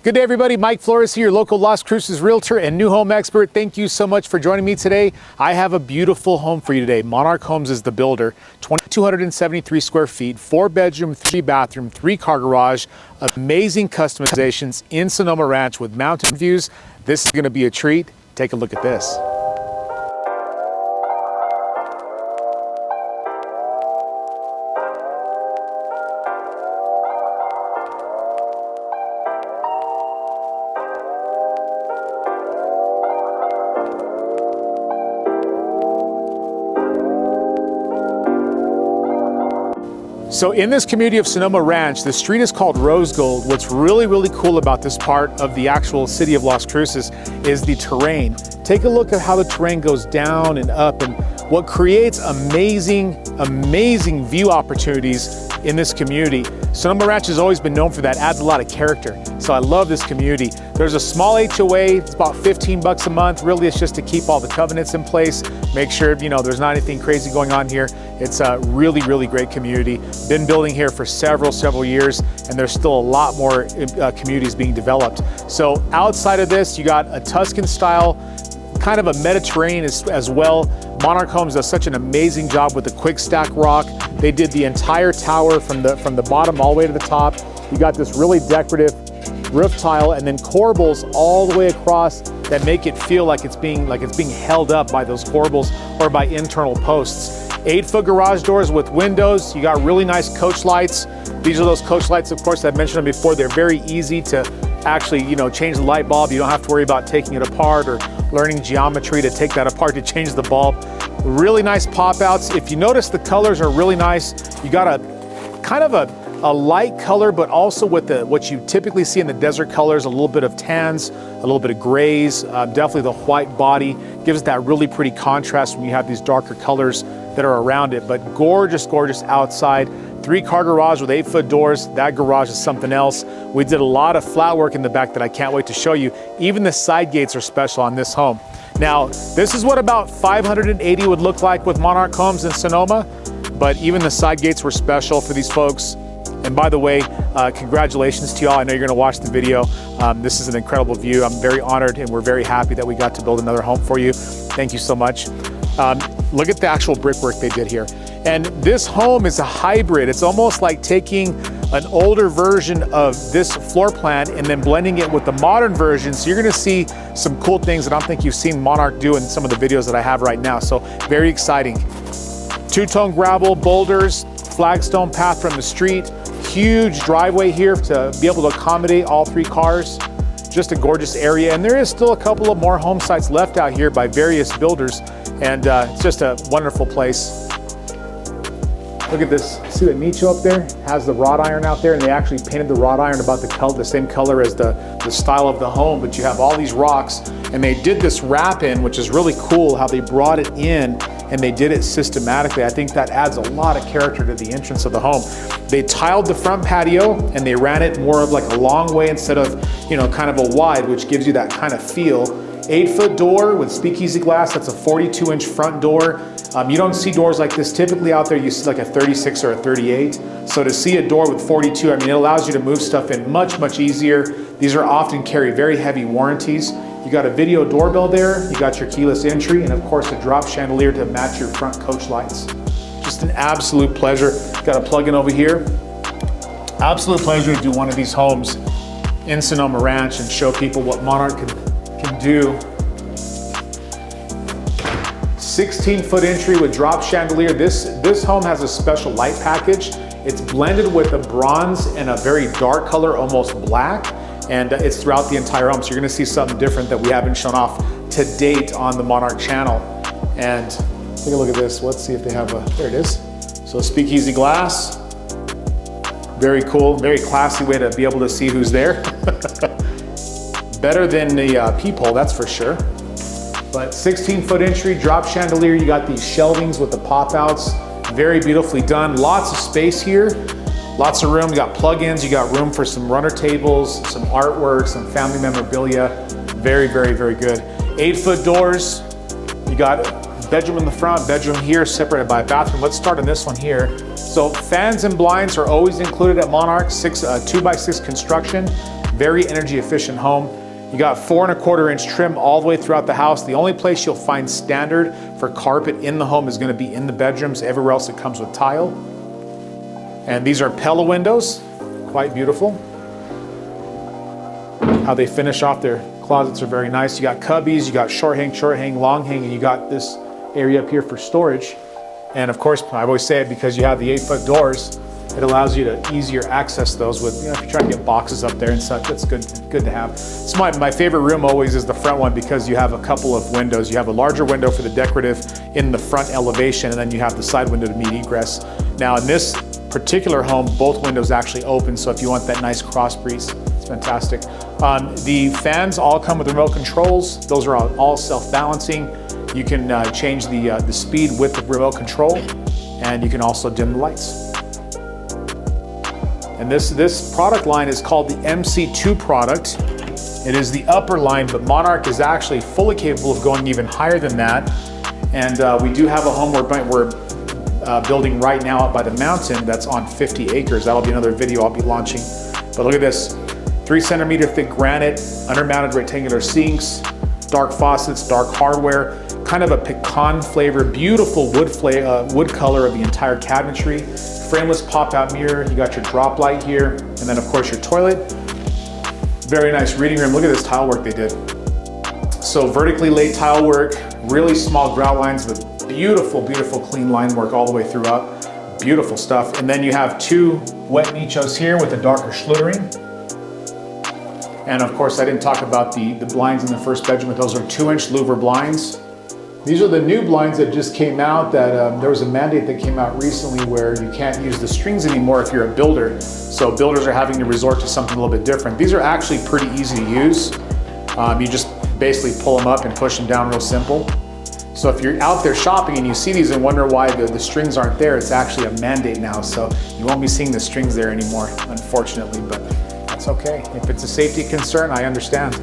Good day, everybody. Mike Flores here, local Las Cruces Realtor and new home expert. Thank you so much for joining me today. I have a beautiful home for you today. Monarch Homes is the builder. 273 square feet, 4-bedroom, 3-bathroom, 3-car garage, amazing customizations in Sonoma Ranch with mountain views. This is going to be a treat. Take a look at this. So in this community of Sonoma Ranch, the street is called Rose Gold. What's really cool about this part of the actual city of Las Cruces is the terrain. Take a look at how the terrain goes down and up and what creates amazing view opportunities in this community. Sonoma Ranch has always been known for that, adds a lot of character. So I love this community. There's a small HOA, it's about $15 a month. Really, it's just to keep all the covenants in place, make sure, there's not anything crazy going on here. It's a really great community. Been building here for several years, and there's still a lot more communities being developed. So outside of this, you got a Tuscan style, kind of a Mediterranean as well. Monarch Homes does such an amazing job with the quick stack rock. They did the entire tower from the bottom all the way to the top. You got this really decorative roof tile and then corbels all the way across that make it feel like it's being held up by those corbels or by internal posts. 8-foot garage doors with windows. You got really nice coach lights. These are those coach lights, of course, I've mentioned them before. They're very easy to actually, change the light bulb. You don't have to worry about taking it apart or learning geometry to take that apart to change the bulb. Really nice pop outs. If you notice, the colors are really nice. You got a kind of a light color, but also with what you typically see in the desert colors, a little bit of tans, a little bit of grays, definitely the white body gives it that really pretty contrast when you have these darker colors that are around it. But gorgeous outside. 3-car garage with 8-foot doors. That garage is something else. We did a lot of flat work in the back that I can't wait to show you. Even the side gates are special on this home. Now, this is what about 580 would look like with Monarch Homes in Sonoma, but even the side gates were special for these folks. And by the way, congratulations to y'all. I know you're gonna watch the video. This is an incredible view. I'm very honored and we're very happy that we got to build another home for you. Thank you so much. Look at the actual brickwork they did here. And this home is a hybrid. It's almost like taking an older version of this floor plan and then blending it with the modern version. So you're gonna see some cool things that I don't think you've seen Monarch do in some of the videos that I have right now. So very exciting. 2-tone gravel, boulders, flagstone path from the street, huge driveway here to be able to accommodate all 3 cars. Just a gorgeous area. And there is still a couple of more home sites left out here by various builders. And it's just a wonderful place. Look at this, see the nicho up there? Has the wrought iron out there, and they actually painted the wrought iron about the same color as the style of the home, but you have all these rocks, and they did this wrap in, which is really cool how they brought it in and they did it systematically. I think that adds a lot of character to the entrance of the home. They tiled the front patio and they ran it more of like a long way instead of, kind of a wide, which gives you that kind of feel. 8-foot door with speakeasy glass. That's a 42-inch front door. You don't see doors like this typically out there. You see like a 36 or a 38. So to see a door with 42, it allows you to move stuff in much easier. These are often carry very heavy warranties. You got a video doorbell there. You got your keyless entry, and of course a drop chandelier to match your front coach lights. Just an absolute pleasure. Got a plug-in over here. Absolute pleasure to do one of these homes in Sonoma Ranch and show people what Monarch can do. 16-foot entry with drop chandelier. This home has a special light package. It's blended with a bronze and a very dark color, almost black, and it's throughout the entire home. So you're gonna see something different that we haven't shown off to date on the Monarch channel. And take a look at this. Let's see if they have there it is. So speakeasy glass. Very cool, very classy way to be able to see who's there. Better than the peephole, that's for sure. But 16-foot entry, drop chandelier. You got these shelvings with the pop outs. Very beautifully done. Lots of space here. Lots of room. You got plug-ins. You got room for some runner tables, some artwork, some family memorabilia. Very good. 8-foot doors. You got bedroom in the front, bedroom here, separated by a bathroom. Let's start on this one here. So fans and blinds are always included at Monarch, 2x6 construction. Very energy efficient home. You got 4¼ inch trim all the way throughout the house. The only place you'll find standard for carpet in the home is going to be in the bedrooms. Everywhere else it comes with tile. And these are Pella windows, quite beautiful. How they finish off their closets are very nice. You got cubbies, you got short hang, long hang, and you got this area up here for storage. And of course, I always say it because you have the 8-foot doors, it allows you to easier access those with, if you're trying to get boxes up there and such, that's good to have. It's my favorite room always is the front one because you have a couple of windows. You have a larger window for the decorative in the front elevation, and then you have the side window to meet egress. Now in this particular home, both windows actually open, so if you want that nice cross breeze, it's fantastic. The fans all come with remote controls. Those are all self-balancing. You can change the speed with the remote control, and you can also dim the lights. And this product line is called the MC2 product. It is the upper line, but Monarch is actually fully capable of going even higher than that. And we do have a home we're building right now up by the mountain that's on 50 acres. That'll be another video I'll be launching. But look at this, 3 centimeter thick granite, undermounted rectangular sinks, dark faucets, dark hardware, kind of a pecan flavor, beautiful wood color of the entire cabinetry, frameless pop-out mirror, you got your drop light here, and then of course your toilet. Very nice reading room. Look at this tile work they did. So vertically laid tile work, really small grout lines with beautiful, beautiful clean line work all the way throughout. Beautiful stuff. And then you have 2 wet nichos here with a darker schluttering. And of course, I didn't talk about the blinds in the first bedroom, but those are 2-inch louver blinds. These are the new blinds that just came out that there was a mandate that came out recently where you can't use the strings anymore if you're a builder. So builders are having to resort to something a little bit different. These are actually pretty easy to use. You just basically pull them up and push them down real simple. So if you're out there shopping and you see these and wonder why the strings aren't there, it's actually a mandate now. So you won't be seeing the strings there anymore, unfortunately, but that's okay. If it's a safety concern, I understand.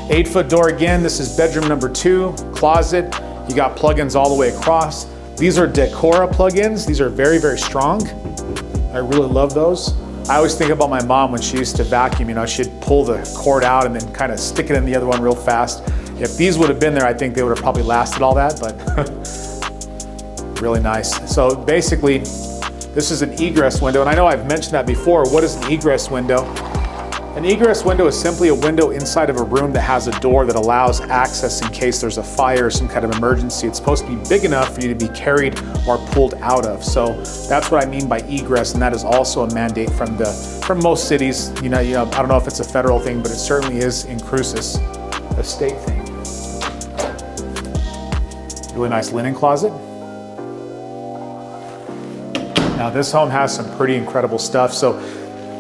8-foot door again, this is bedroom number 2, closet. You got plugins all the way across. These are Decora plugins. These are very, very strong. I really love those. I always think about my mom when she used to vacuum, she'd pull the cord out and then kind of stick it in the other one real fast. If these would have been there, I think they would have probably lasted all that, but really nice. So basically, this is an egress window, and I know I've mentioned that before. What is an egress window? An egress window is simply a window inside of a room that has a door that allows access in case there's a fire or some kind of emergency. It's supposed to be big enough for you to be carried or pulled out of. So that's what I mean by egress, and that is also a mandate from most cities. I don't know if it's a federal thing, but it certainly is in Cruces, a state thing. Really nice linen closet. Now this home has some pretty incredible stuff. So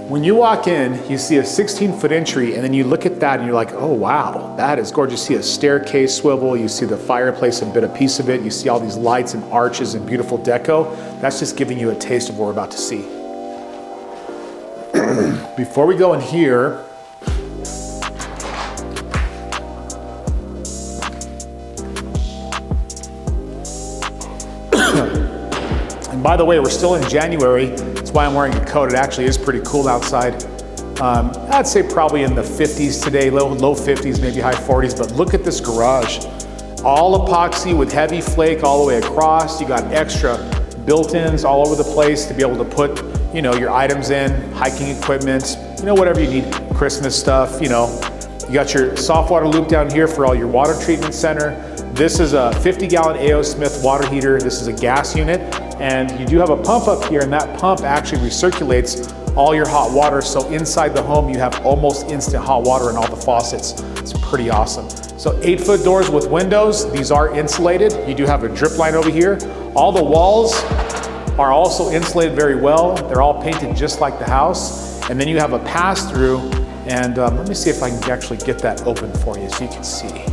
when you walk in, you see a 16-foot entry, and then you look at that and you're like, oh wow, that is gorgeous. You see a staircase swivel, you see the fireplace, a piece of it, you see all these lights and arches and beautiful deco. That's just giving you a taste of what we're about to see. Before we go in here, and by the way, we're still in January. That's why I'm wearing a coat. It actually is pretty cool outside. I'd say probably in the 50s today, low 50s, maybe high 40s, but look at this garage. All epoxy with heavy flake all the way across. You got extra built-ins all over the place to be able to put, your items in, hiking equipment, whatever you need, Christmas stuff, You got your soft water loop down here for all your water treatment center. This is a 50-gallon A.O. Smith water heater. This is a gas unit, and you do have a pump up here, and that pump actually recirculates all your hot water. So inside the home, you have almost instant hot water in all the faucets. It's pretty awesome. So 8-foot doors with windows. These are insulated. You do have a drip line over here. All the walls are also insulated very well. They're all painted just like the house. And then you have a pass-through, and let me see if I can actually get that open for you so you can see.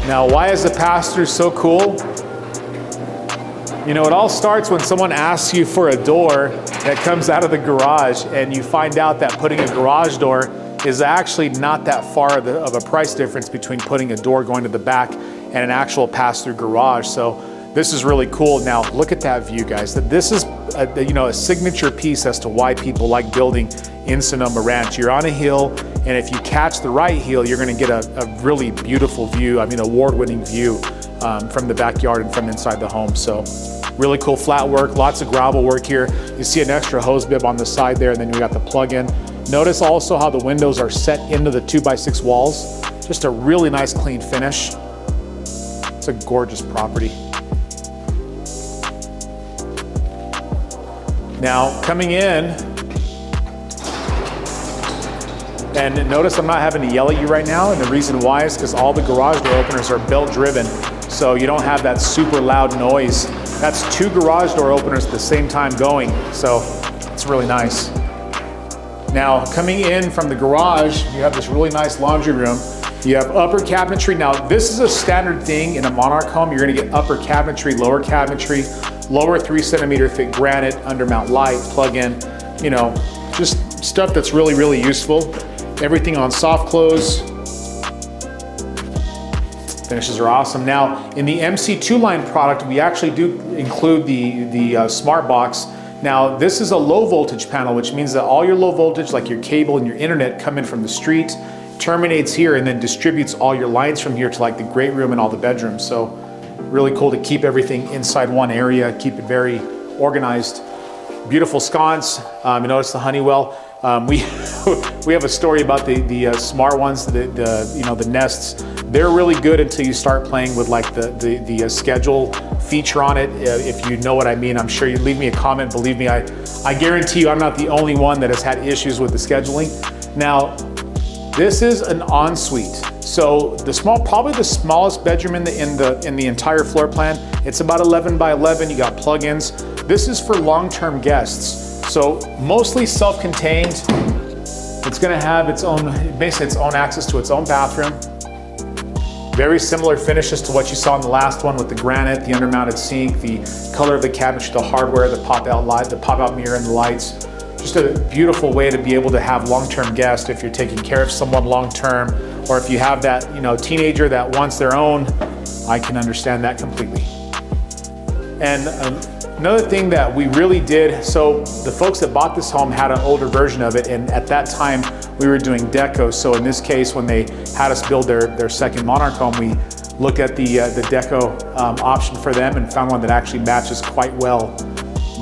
Now, why is the pass-through so cool? It all starts when someone asks you for a door that comes out of the garage, and you find out that putting a garage door is actually not that far of a price difference between putting a door going to the back and an actual pass-through garage. So This is really cool. Now look at that view, guys. This is a signature piece as to why people like building in Sonoma Ranch. You're on a hill, and if you catch the right hill, you're gonna get a really beautiful view, award-winning view from the backyard and from inside the home. So really cool flat work, lots of gravel work here. You see an extra hose bib on the side there, and then we got the plug-in. Notice also how the windows are set into the 2x6 walls. Just a really nice clean finish. It's a gorgeous property. Now coming in, and notice I'm not having to yell at you right now, and the reason why is because all the garage door openers are belt driven, so you don't have that super loud noise. That's 2 garage door openers at the same time going, so it's really nice. Now coming in from the garage, you have this really nice laundry room. You have upper cabinetry. Now this is a standard thing in a Monarch home. You're gonna get upper cabinetry, lower cabinetry, lower 3 centimeter thick granite, undermount light, plug-in, just stuff that's really, really useful. Everything on soft close. Finishes are awesome. Now in the MC2 line product, we actually do include the smart box. Now this is a low voltage panel, which means that all your low voltage, like your cable and your internet, come in from the street, terminates here, and then distributes all your lines from here to like the great room and all the bedrooms. So really cool to keep everything inside one area, keep it very organized. Beautiful sconce. You notice the Honeywell. We have a story about the smart ones, the nests. They're really good until you start playing with like the schedule feature on it. If you know what I mean, I'm sure you leave me a comment. Believe me, I guarantee you I'm not the only one that has had issues with the scheduling. Now, this is an ensuite. So probably the smallest bedroom in the entire floor plan. It's about 11 by 11. You got plug-ins. This is for long-term guests. So mostly self-contained. It's gonna have basically its own access to its own bathroom. Very similar finishes to what you saw in the last one with the granite, the undermounted sink, the color of the cabinetry, the hardware, the pop-out light, the pop-out mirror, and the lights. Just a beautiful way to be able to have long-term guests if you're taking care of someone long-term, or if you have that teenager that wants their own. I can understand that completely. And another thing that we really did, so the folks that bought this home had an older version of it, and at that time we were doing deco. So in this case, when they had us build their second Monarch home, we looked at the deco option for them and found one that actually matches quite well.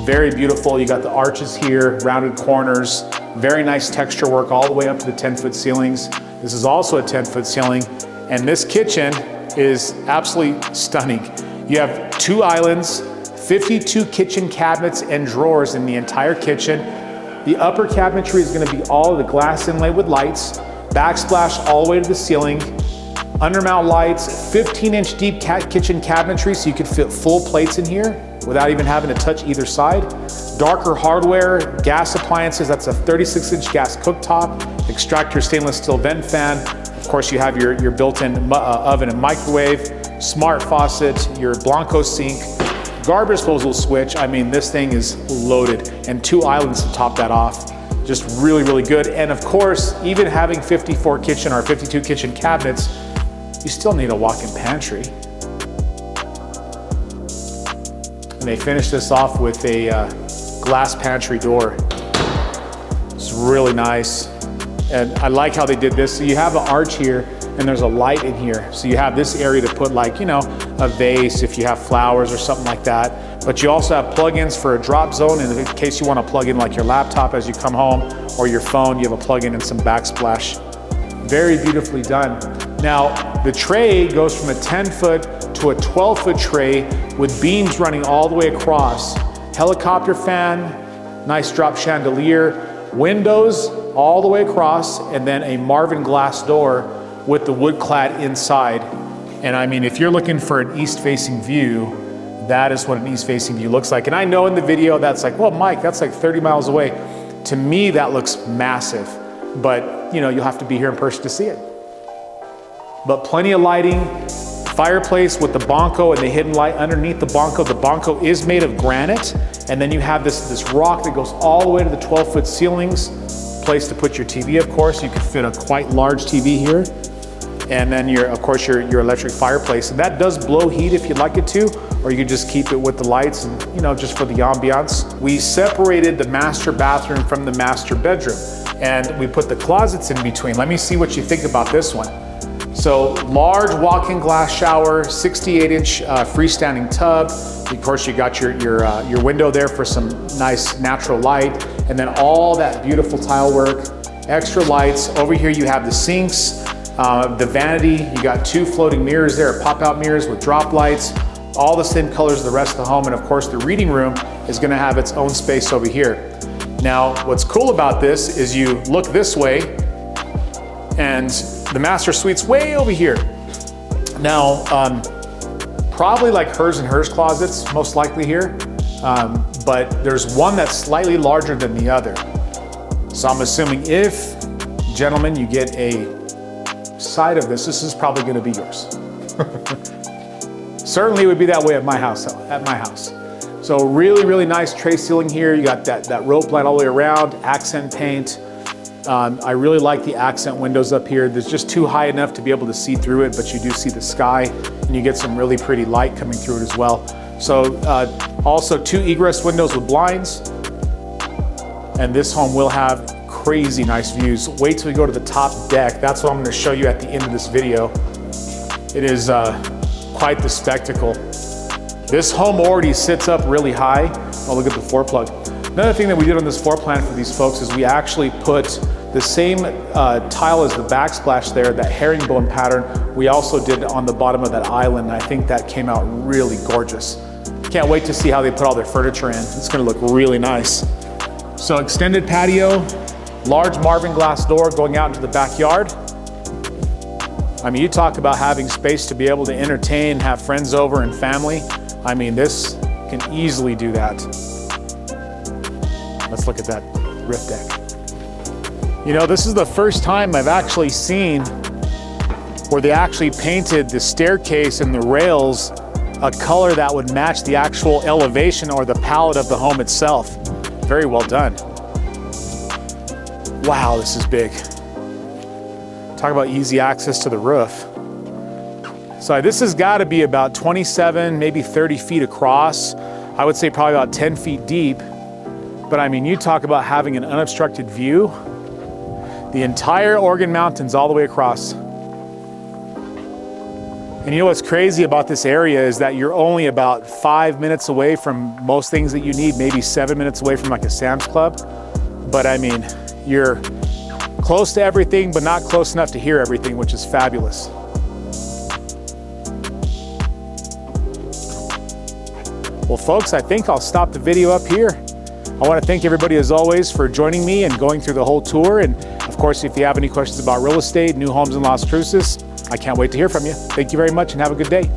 Very beautiful. You got the arches here, rounded corners, very nice texture work all the way up to the 10-foot ceilings. This is also a 10-foot ceiling, and this kitchen is absolutely stunning. You have 2 islands, 52 kitchen cabinets and drawers in the entire kitchen. The upper cabinetry is going to be all of the glass inlay with lights, backsplash all the way to the ceiling, undermount lights, 15-inch deep kitchen cabinetry so you could fit full plates in here without even having to touch either side. Darker hardware, gas appliances, that's a 36-inch gas cooktop, extractor stainless steel vent fan. Of course, you have your built-in oven and microwave, smart faucet, your Blanco sink, garbage disposal switch. I mean, this thing is loaded, and 2 islands to top that off. Just really, really good. And of course, even having 54 kitchen or 52 kitchen cabinets, you still need a walk-in pantry. And they finished this off with a glass pantry door. It's really nice. And I like how they did this. So you have an arch here, and there's a light in here. So you have this area to put like, a vase if you have flowers or something like that. But you also have plug-ins for a drop zone in case you want to plug in like your laptop as you come home, or your phone, you have a plug-in and some backsplash. Very beautifully done. Now, the tray goes from a 10-foot to a 12-foot tray with beams running all the way across. Helicopter fan, nice drop chandelier, windows all the way across, and then a Marvin glass door with the wood clad inside. And I mean, if you're looking for an east-facing view, that is what an east-facing view looks like. And I know in the video that's like, well, Mike, that's like 30 miles away. To me, that looks massive, but you'll have to be here in person to see it. But plenty of lighting, fireplace with the Blanco and the hidden light underneath the Blanco. The Blanco is made of granite, and then you have this rock that goes all the way to the 12-foot ceilings. Place to put your TV, of course. You could fit a quite large TV here. and then of course your electric fireplace. And that does blow heat if you'd like it to, or you could just keep it with the lights and, you know, just for the ambiance. We separated the master bathroom from the master bedroom, and we put the closets in between. Let me see what you think about this one. So large walk-in glass shower, 68-inch freestanding tub. Of course, you got your window there for some nice natural light, and then all that beautiful tile work, extra lights. Over here you have the sinks, the vanity. You got 2 floating mirrors there, pop-out mirrors with drop lights, all the same colors as the rest of the home. And of course, the reading room is gonna have its own space over here. Now, what's cool about this is you look this way, and the master suite's way over here. Now, probably like hers and hers closets, most likely here, but there's one that's slightly larger than the other. So I'm assuming if, gentlemen, you get a side of this is probably gonna be yours. Certainly it would be that way at my house. So really, really nice tray ceiling here. You got that rope line all the way around, accent paint. I really like the accent windows up here. There's just too high enough to be able to see through it, but you do see the sky, and you get some really pretty light coming through it as well. So also 2 egress windows with blinds, and this home will have crazy nice views. Wait till we go to the top deck. That's what I'm gonna show you at the end of this video. It is quite the spectacle. This home already sits up really high. Oh, look at the floor plug. Another thing that we did on this floor plan for these folks is we actually put the same tile as the backsplash there, that herringbone pattern. We also did on the bottom of that island. I think that came out really gorgeous. Can't wait to see how they put all their furniture in. It's gonna look really nice. So extended patio, large Marvin glass door going out into the backyard. I mean, you talk about having space to be able to entertain, have friends over and family. I mean, this can easily do that. Let's look at that roof deck. You know, this is the first time I've actually seen where they actually painted the staircase and the rails a color that would match the actual elevation or the palette of the home itself. Very well done. Wow, this is big. Talk about easy access to the roof. So this has got to be about 27, maybe 30 feet across. I would say probably about 10 feet deep. But I mean, you talk about having an unobstructed view. The entire Organ Mountains all the way across. And you know what's crazy about this area is that you're only about 5 minutes away from most things that you need, maybe 7 minutes away from like a Sam's Club. But I mean, you're close to everything, but not close enough to hear everything, which is fabulous. Well, folks, I think I'll stop the video up here. I want to thank everybody as always for joining me and going through the whole tour. And of course, if you have any questions about real estate, new homes in Las Cruces, I can't wait to hear from you. Thank you very much and have a good day.